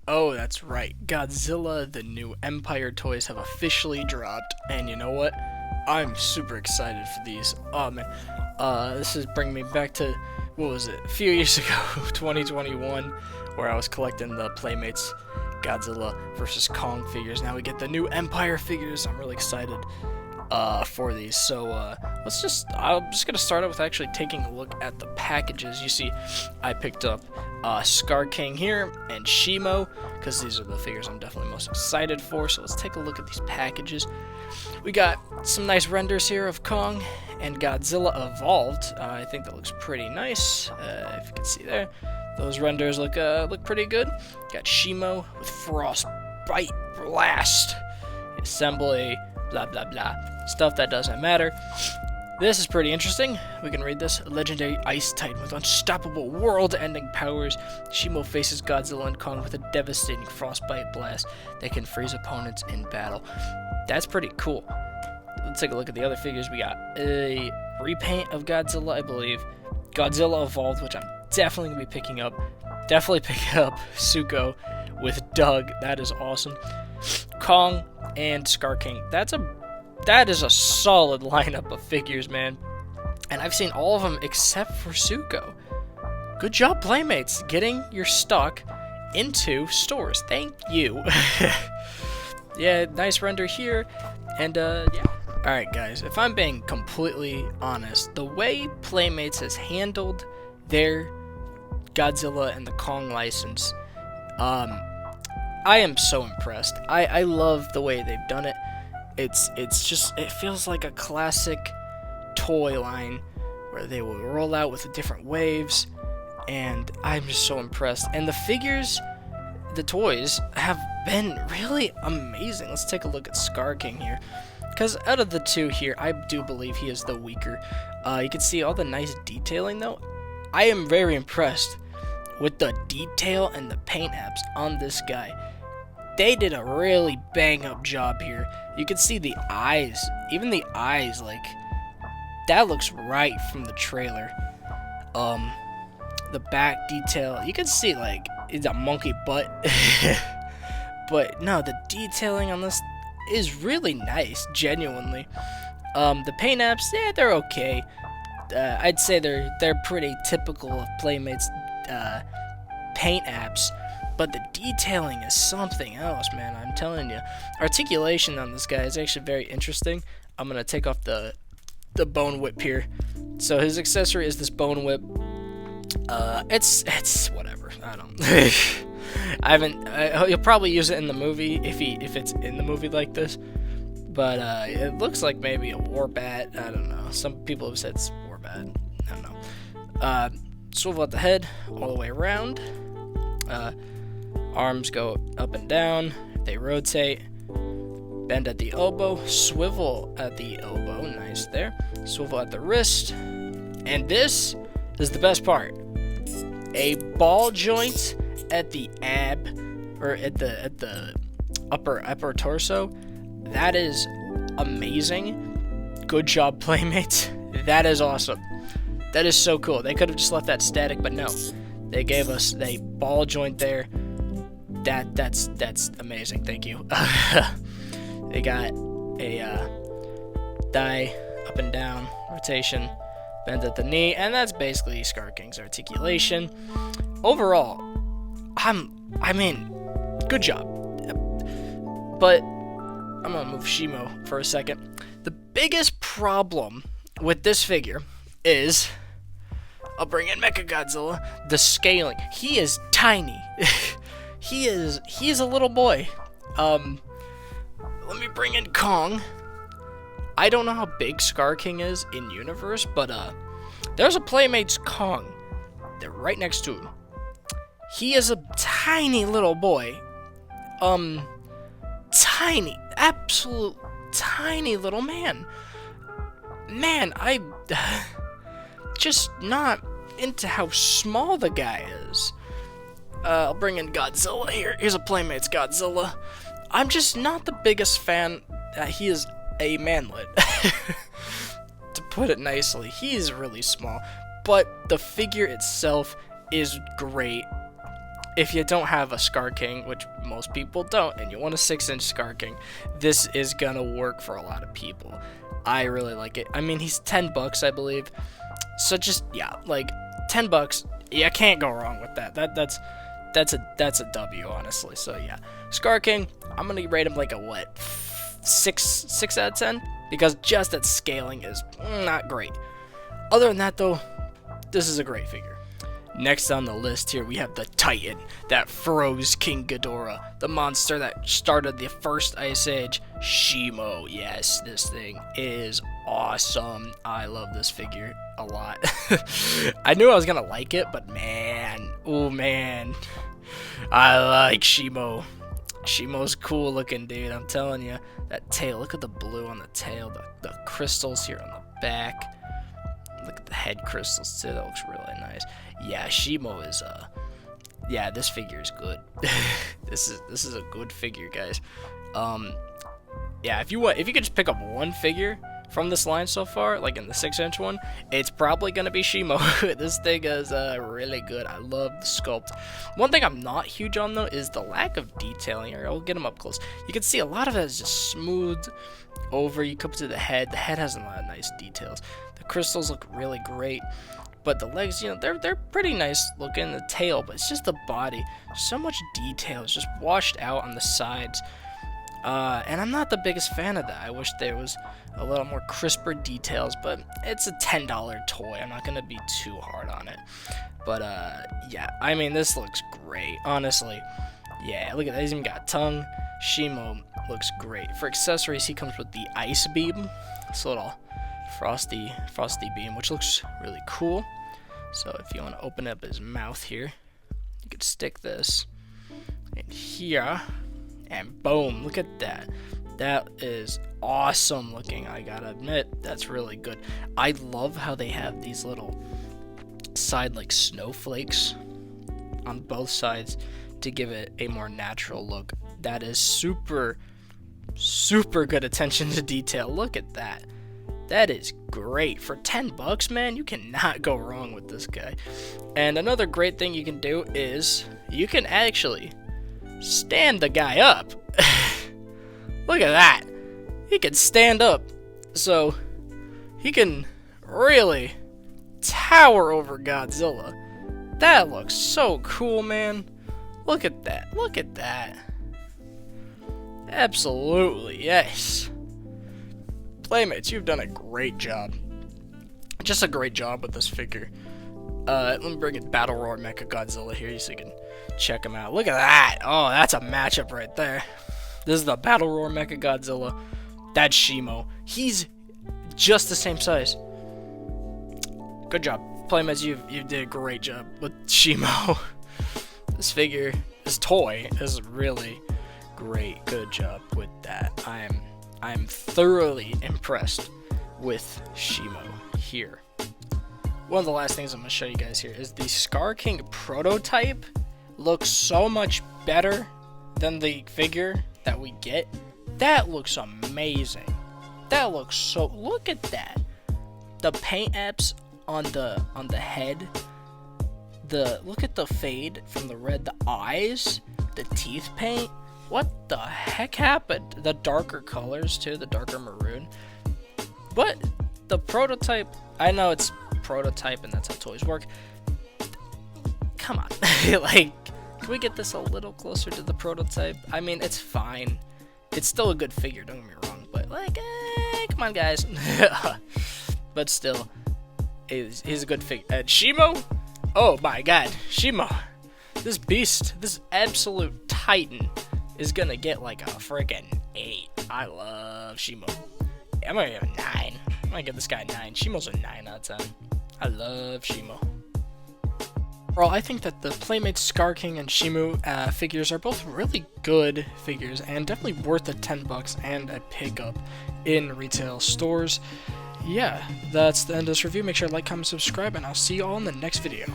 Oh, that's right. Godzilla, the new Empire toys have officially dropped, and you know what? I'm super excited for these. Oh man, this is bringing me back to what was it? A few years ago, 2021, where I was collecting the Playmates Godzilla versus Kong figures. Now we get the new Empire figures. I'm really excited for these. So I'm just gonna start out with actually taking a look at the packages. You see, I picked up Skar King here and Shimo because these are the figures I'm definitely most excited for. So let's take a look at these packages. We got some nice renders here of Kong and Godzilla Evolved. I think that looks pretty nice. If you can see there, those renders look pretty good. Got Shimo with Frostbite Blast. Assembly, blah blah blah. Stuff that doesn't matter. This is pretty interesting. We can read this. A legendary ice titan with unstoppable world-ending powers. Shimo faces Godzilla and Kong with a devastating frostbite blast that can freeze opponents in battle. That's pretty cool. Let's take a look at the other figures. We got a repaint of Godzilla, I believe. Godzilla Evolved, which I'm definitely going to be picking up. Definitely picking up Suko with Doug. That is awesome. Kong and Skar King. That is a solid lineup of figures, man. And I've seen all of them except for Suko. Good job, Playmates, getting your stock into stores. Thank you. Yeah, nice render here. And, yeah. Alright, guys, if I'm being completely honest, the way Playmates has handled their Godzilla and the Kong license, I am so impressed. I love the way they've done it. It feels like a classic toy line where they will roll out with the different waves, and I'm just so impressed. And the figures, the toys, have been really amazing. Let's take a look at Skar King here, because out of the two here, I do believe he is the weaker. You can see all the nice detailing, though. I am very impressed with the detail and the paint apps on this guy. They did a really bang-up job here. You can see the eyes, even the eyes, like, that looks right from the trailer. The back detail, you can see, like, it's a monkey butt. But, no, the detailing on this is really nice, genuinely. The paint apps, yeah, they're okay. I'd say they're pretty typical of Playmates paint apps. But the detailing is something else, man. I'm telling you. Articulation on this guy is actually very interesting. I'm going to take off the bone whip here. So his accessory is this bone whip. It's whatever. I don't. He'll probably use it in the movie if it's in the movie like this. But it looks like maybe a war bat. I don't know. Some people have said it's war bat. I don't know. Swivel at the head all the way around. Arms go up and down, they rotate, bend at the elbow, swivel at the elbow, nice there, swivel at the wrist, and this is the best part, a ball joint at the ab, or at the upper torso. That is amazing. Good job, Playmates. That is awesome. That is so cool. They could have just left that static, but no. They gave us a ball joint there. That's amazing. Thank you. They got a die up and down rotation, bend at the knee, and that's basically Skar King's articulation. Overall, I mean, good job. But I'm gonna move Shimo for a second. The biggest problem with this figure is, I'll bring in Mechagodzilla, the scaling. He is tiny. He's a little boy. Let me bring in Kong. I don't know how big Skar King is in universe, but there's a Playmates Kong. They're right next to him. He is a tiny little boy. Tiny, absolute tiny little man. Man, I just not into how small the guy is. I'll bring in Godzilla here. Here's a Playmates Godzilla. I'm just not the biggest fan. He is a manlet. To put it nicely, he is really small. But the figure itself is great. if you don't have a Skar King, which most people don't, and you want a 6-inch Skar King, this is gonna work for a lot of people. I really like it. I mean, he's $10, I believe. So just, yeah, like 10 bucks. You can't go wrong with that. That's a W, honestly. So yeah, Skar King, I'm gonna rate him like a what, 6 out of 10, because just that scaling is not great. Other than that though, this is a great figure. Next on the list here, we have the Titan that froze King Ghidorah, the monster that started the first Ice Age, Shimo. Yes, this thing is awesome. I love this figure a lot. I knew I was gonna like it, but man, oh man, I like Shimo. Shimo's cool looking, dude. I'm telling you. That tail, look at the blue on the tail, the crystals here on the back. Look at the head crystals too. That looks really nice. Yeah, Shimo is yeah, this figure is good. This is a good figure, guys. Yeah, if you could just pick up one figure from this line so far, like in the 6-inch one, it's probably gonna be Shimo. This thing is really good. I love the sculpt. One thing I'm not huge on though is the lack of detailing here. I'll get him up close. You can see a lot of it is just smoothed over. You come to the head. The head has a lot of nice details. The crystals look really great. But the legs, you know, they're pretty nice looking. The tail, but it's just the body. So much detail. It's just washed out on the sides. And I'm not the biggest fan of that. I wish there was a little more crisper details, but it's a $10 toy. I'm not going to be too hard on it. But, yeah, I mean, this looks great, honestly. Yeah, look at that. He's even got a tongue. Shimo looks great. For accessories, he comes with the ice beam. This little frosty beam, which looks really cool. So if you want to open up his mouth here, you could stick this in here, and boom, look at that. That is awesome looking, I gotta admit. That's really good. I love how they have these little side like snowflakes on both sides to give it a more natural look. That is super good attention to detail. Look at that. That is great. For 10 bucks, man, you cannot go wrong with this guy. And another great thing you can do is you can actually stand the guy up. Look at that. He can stand up. So he can really tower over Godzilla. That looks so cool, man. Look at that. Look at that. Absolutely, yes. Playmates, you've done a great job. Just a great job with this figure. Let me bring in Battle Roar Mecha Godzilla here so you can check him out. Look at that. Oh, that's a matchup right there. This is the Battle Roar Mecha Godzilla. That's Shimo. He's just the same size. Good job. Playmates, you did a great job with Shimo. This figure, this toy is really great. Good job with that. I'm thoroughly impressed with Shimo here. One of the last things I'm going to show you guys here is the Skar King prototype looks so much better than the figure that we get. That looks amazing. That looks so, look at that. The paint apps on the head, look at the fade from the red, the eyes, the teeth paint. What the heck happened? The darker colors too, the darker maroon. But the prototype, I know it's prototype and that's how toys work. Come on. Like, can we get this a little closer to the prototype? I mean, it's fine. It's still a good figure, don't get me wrong. But like, come on guys. But still, he's a good figure. And Shimo? Oh my god, Shimo. This beast, this absolute titan is gonna get like a freaking 8. I love Shimo. I'm gonna give a 9. I'm gonna give this guy a 9. Shimo's a 9 out of 10. I love Shimo. Well, I think that the Playmates Skar King and Shimo figures are both really good figures and definitely worth the 10 bucks and a pickup in retail stores. Yeah, that's the end of this review. Make sure to like, comment, subscribe, and I'll see you all in the next video.